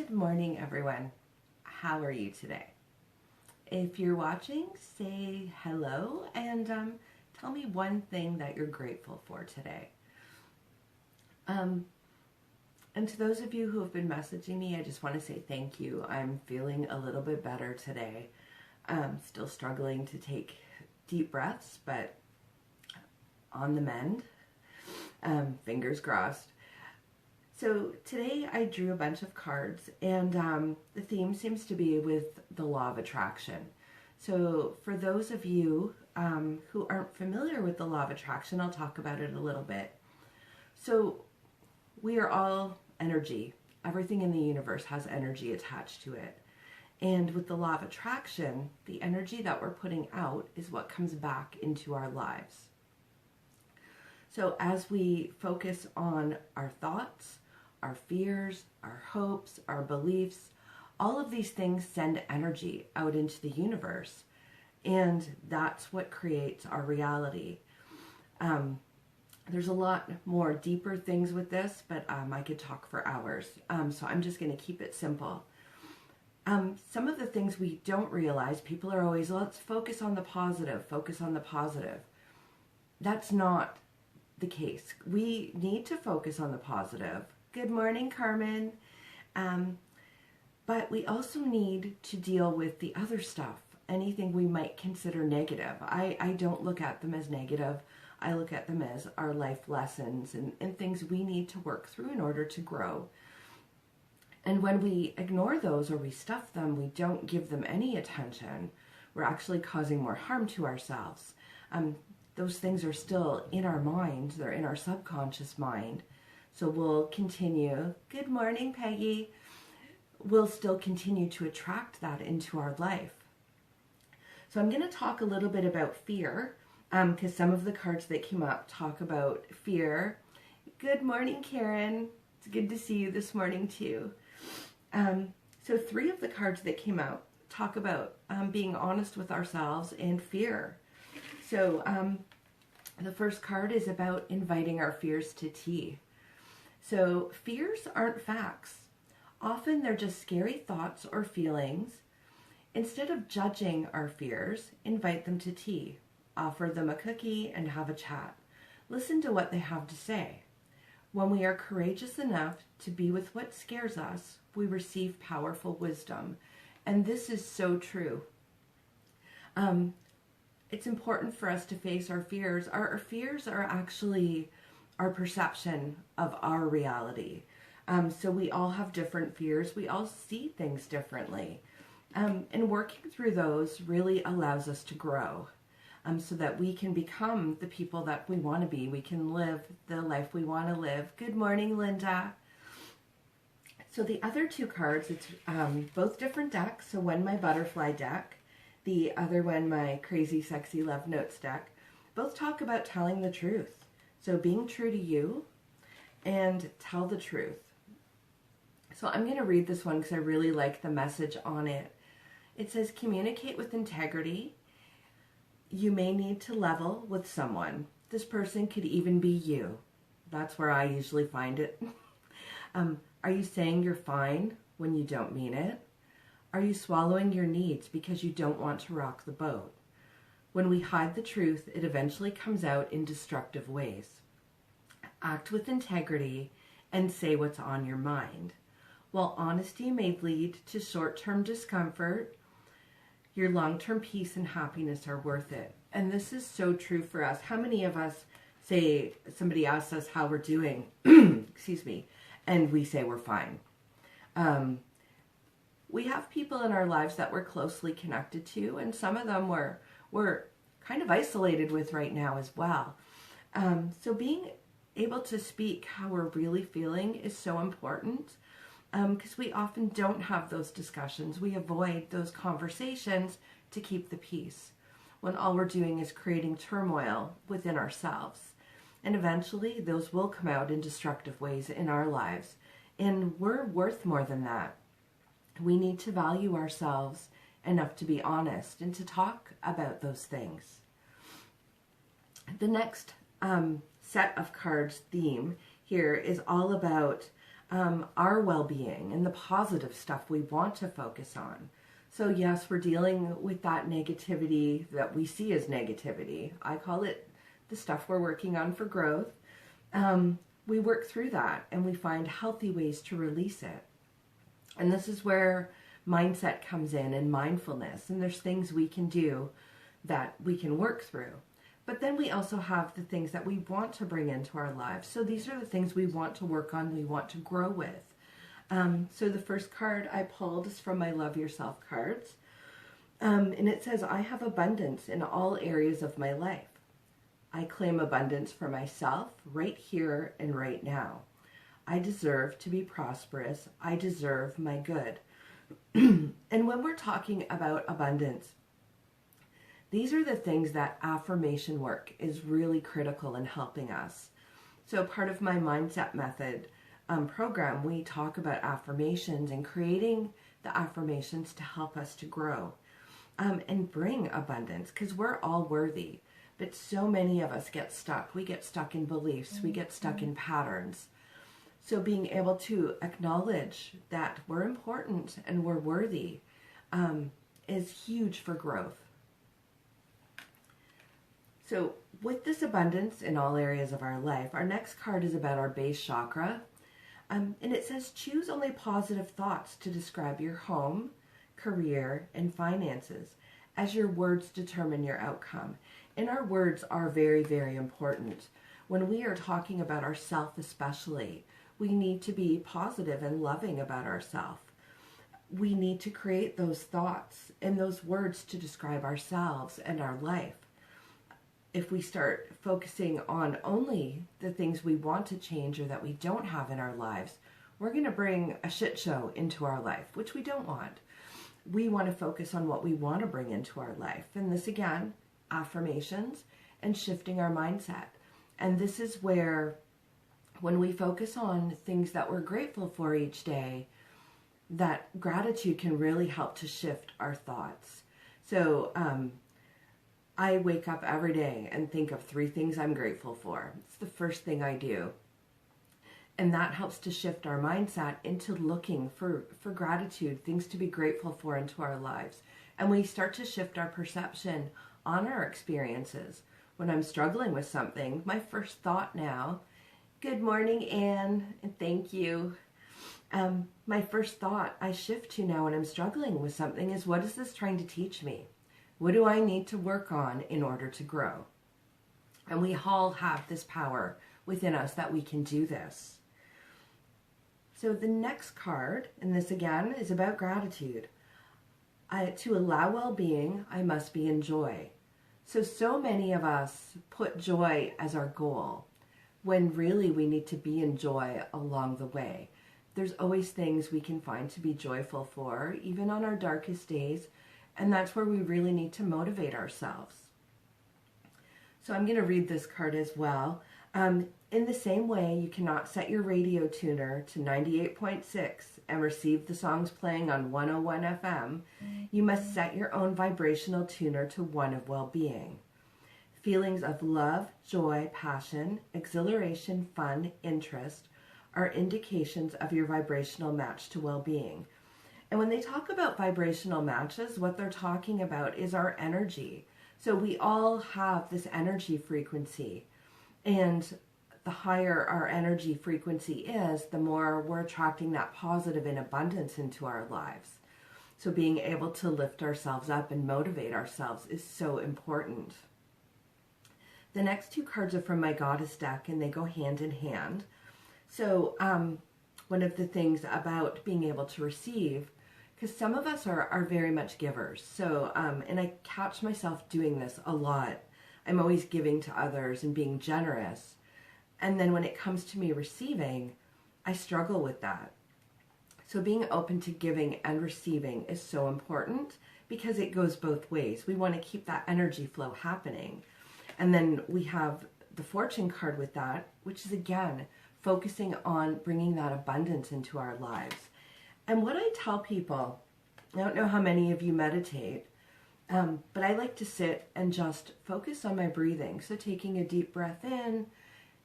Good morning, everyone. How are you today? If you're watching, say hello and tell me one thing that you're grateful for today. And to those of you who have been messaging me, I just want to say thank you. I'm feeling a little bit better today. Still struggling to take deep breaths, but on the mend. Fingers crossed. So today I drew a bunch of cards, and the theme seems to be with the law of attraction. So for those of you who aren't familiar with the law of attraction, I'll talk about it a little bit. So we are all energy. Everything in the universe has energy attached to it. And with the law of attraction, the energy that we're putting out is what comes back into our lives. So as we focus on our thoughts, our fears, our hopes, our beliefs, all of these things send energy out into the universe. And that's what creates our reality. There's a lot more deeper things with this, but I could talk for hours. So I'm just going to keep it simple. Some of the things we don't realize, people are always, let's focus on the positive, focus on the positive. That's not the case. We need to focus on the positive. Good morning, Carmen. But we also need to deal with the other stuff, anything we might consider negative. I don't look at them as negative. I look at them as our life lessons and things we need to work through in order to grow. And when we ignore those or we stuff them, we don't give them any attention, we're actually causing more harm to ourselves. Those things are still in our mind. They're in our subconscious mind. So we'll continue. Good morning, Peggy. We'll still continue to attract that into our life. So I'm going to talk a little bit about fear, because some of the cards that came up talk about fear. Good morning, Karen. It's good to see you this morning too. So 3 of the cards that came out talk about being honest with ourselves and fear. So the first card is about inviting our fears to tea. So fears aren't facts. Often they're just scary thoughts or feelings. Instead of judging our fears, invite them to tea. Offer them a cookie and have a chat. Listen to what they have to say. When we are courageous enough to be with what scares us, we receive powerful wisdom. And this is so true. It's important for us to face our fears. Our fears are actually our perception of our reality. So we all have different fears. We all see things differently. And working through those really allows us to grow, so that we can become the people that we want to be. We can live the life we want to live. Good morning, Linda. So the other 2 cards, it's both different decks. So one, my butterfly deck. The other one, my crazy, sexy love notes deck. Both talk about telling the truth. So being true to you and tell the truth. So I'm going to read this one because I really like the message on it. It says, communicate with integrity. You may need to level with someone. This person could even be you. That's where I usually find it. Are you saying you're fine when you don't mean it? Are you swallowing your needs because you don't want to rock the boat? When we hide the truth, it eventually comes out in destructive ways. Act with integrity and say what's on your mind. While honesty may lead to short-term discomfort, your long-term peace and happiness are worth it. And this is so true for us. How many of us say, somebody asks us how we're doing, excuse me, and we say we're fine? We have people in our lives that we're closely connected to, and some of them we're kind of isolated with right now as well. So being able to speak how we're really feeling is so important, because we often don't have those discussions. We avoid those conversations to keep the peace, when all we're doing is creating turmoil within ourselves. And eventually those will come out in destructive ways in our lives. And we're worth more than that. We need to value ourselves enough to be honest and to talk about those things. The next set of cards theme here is all about our well-being and the positive stuff we want to focus on. So yes, we're dealing with that negativity that we see as negativity. I call it the stuff we're working on for growth. We work through that and we find healthy ways to release it. And this is where mindset comes in and mindfulness. And there's things we can do that we can work through. But then we also have the things that we want to bring into our lives. So these are the things we want to work on, we want to grow with. So the first card I pulled is from my Love Yourself cards. And it says, I have abundance in all areas of my life. I claim abundance for myself right here and right now. I deserve to be prosperous. I deserve my good. And when we're talking about abundance, these are the things that affirmation work is really critical in helping us. So part of my mindset method program, we talk about affirmations and creating the affirmations to help us to grow and bring abundance, because we're all worthy. But so many of us get stuck. We get stuck in beliefs. We get stuck in patterns. So being able to acknowledge that we're important and we're worthy is huge for growth. So with this abundance in all areas of our life, our next card is about our base chakra. And it says, choose only positive thoughts to describe your home, career, and finances, as your words determine your outcome. And our words are very, very important. When we are talking about ourselves especially, we need to be positive and loving about ourselves. We need to create those thoughts and those words to describe ourselves and our life. If we start focusing on only the things we want to change or that we don't have in our lives, we're going to bring a shit show into our life, which we don't want. We want to focus on what we want to bring into our life. And this again, affirmations and shifting our mindset. And this is where when we focus on things that we're grateful for each day, that gratitude can really help to shift our thoughts. So I wake up every day and think of 3 things I'm grateful for. It's the first thing I do. And that helps to shift our mindset into looking for gratitude, things to be grateful for into our lives. And we start to shift our perception on our experiences. When I'm struggling with something, my first thought now, good morning, Anne, and thank you. My first thought I shift to now when I'm struggling with something is, what is this trying to teach me? What do I need to work on in order to grow? And we all have this power within us that we can do this. So the next card, and this again is about gratitude. To allow well-being, I must be in joy. So many of us put joy as our goal, when really we need to be in joy along the way. There's always things we can find to be joyful for, even on our darkest days, and that's where we really need to motivate ourselves. So I'm going to read this card as well. In the same way, you cannot set your radio tuner to 98.6 and receive the songs playing on 101 FM. You must set your own vibrational tuner to one of well-being. Feelings of love, joy, passion, exhilaration, fun, interest are indications of your vibrational match to well-being. And when they talk about vibrational matches, what they're talking about is our energy. So we all have this energy frequency, and the higher our energy frequency is, the more we're attracting that positive and abundance into our lives. So being able to lift ourselves up and motivate ourselves is so important. The next 2 cards are from my Goddess deck, and they go hand in hand. So one of the things about being able to receive, because some of us are very much givers. So, and I catch myself doing this a lot. I'm always giving to others and being generous. And then when it comes to me receiving, I struggle with that. So being open to giving and receiving is so important, because it goes both ways. We want to keep that energy flow happening. And then we have the Fortune card with that, which is again, focusing on bringing that abundance into our lives. And what I tell people, I don't know how many of you meditate, but I like to sit and just focus on my breathing. So taking a deep breath in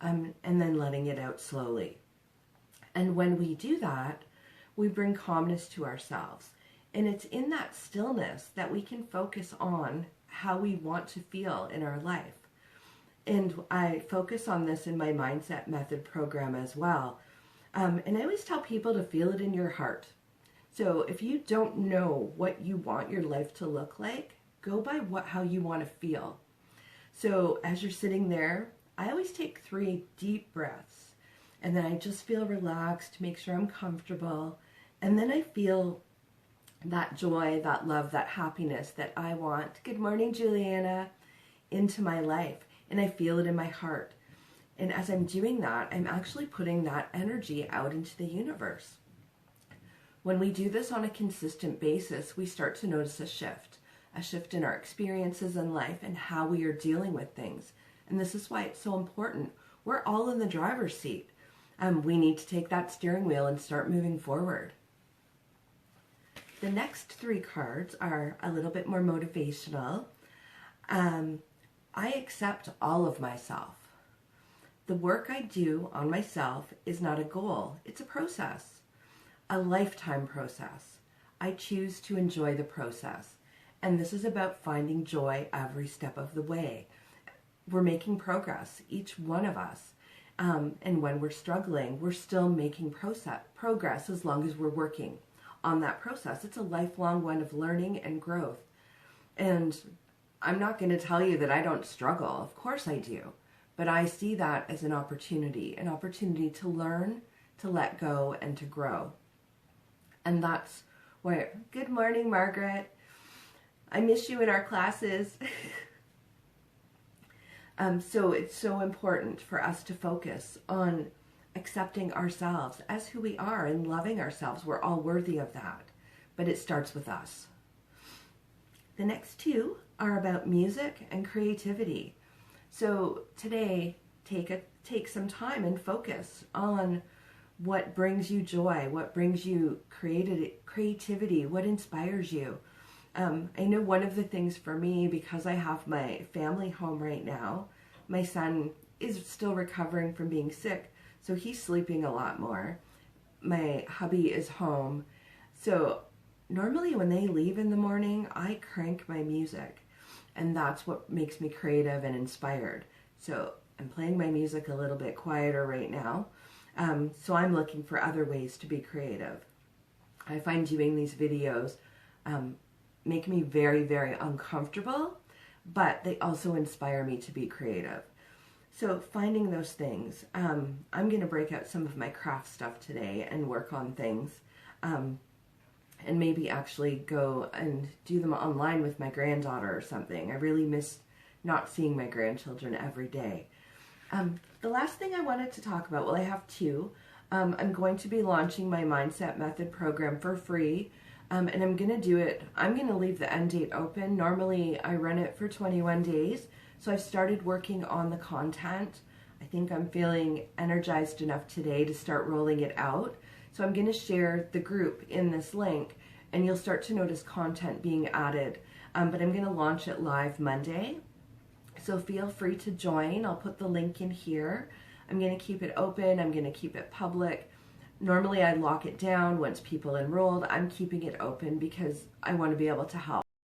and then letting it out slowly. And when we do that, we bring calmness to ourselves. And it's in that stillness that we can focus on how we want to feel in our life. And I focus on this in my Mindset Method program as well. And I always tell people to feel it in your heart. So if you don't know what you want your life to look like, go by how you want to feel. So as you're sitting there, I always take 3 deep breaths. And then I just feel relaxed, make sure I'm comfortable. And then I feel that joy, that love, that happiness that I want, good morning, Juliana, into my life. And I feel it in my heart. And as I'm doing that, I'm actually putting that energy out into the universe. When we do this on a consistent basis, we start to notice a shift in our experiences in life and how we are dealing with things. And this is why it's so important. We're all in the driver's seat. We need to take that steering wheel and start moving forward. The next 3 cards are a little bit more motivational. I accept all of myself. The work I do on myself is not a goal, it's a process, a lifetime process. I choose to enjoy the process. And this is about finding joy every step of the way. We're making progress, each one of us. And when we're struggling, we're still making progress as long as we're working on that process. It's a lifelong one of learning and growth. And I'm not going to tell you that I don't struggle. Of course I do. But I see that as an opportunity to learn, to let go, and to grow. And that's where, good morning, Margaret. I miss you in our classes. So it's so important for us to focus on accepting ourselves as who we are and loving ourselves. We're all worthy of that. But it starts with us. The next 2 are about music and creativity. So today, take some time and focus on what brings you joy, what brings you creativity, what inspires you. I know one of the things for me, because I have my family home right now, my son is still recovering from being sick, so he's sleeping a lot more. My hubby is home. So normally when they leave in the morning, I crank my music. And that's what makes me creative and inspired. So I'm playing my music a little bit quieter right now. So I'm looking for other ways to be creative. I find doing these videos make me very, very uncomfortable, but they also inspire me to be creative. So finding those things. I'm going to break out some of my craft stuff today and work on things. And maybe actually go and do them online with my granddaughter or something. I really miss not seeing my grandchildren every day. The last thing I wanted to talk about, well, I have 2. I'm going to be launching my Mindset Method program for free. And I'm going to do it, I'm going to leave the end date open. Normally I run it for 21 days. So I've started working on the content. I think I'm feeling energized enough today to start rolling it out. So I'm going to share the group in this link, and you'll start to notice content being added. But I'm going to launch it live Monday. So feel free to join. I'll put the link in here. I'm going to keep it open. I'm going to keep it public. Normally I lock it down once people enrolled. I'm keeping it open because I want to be able to help.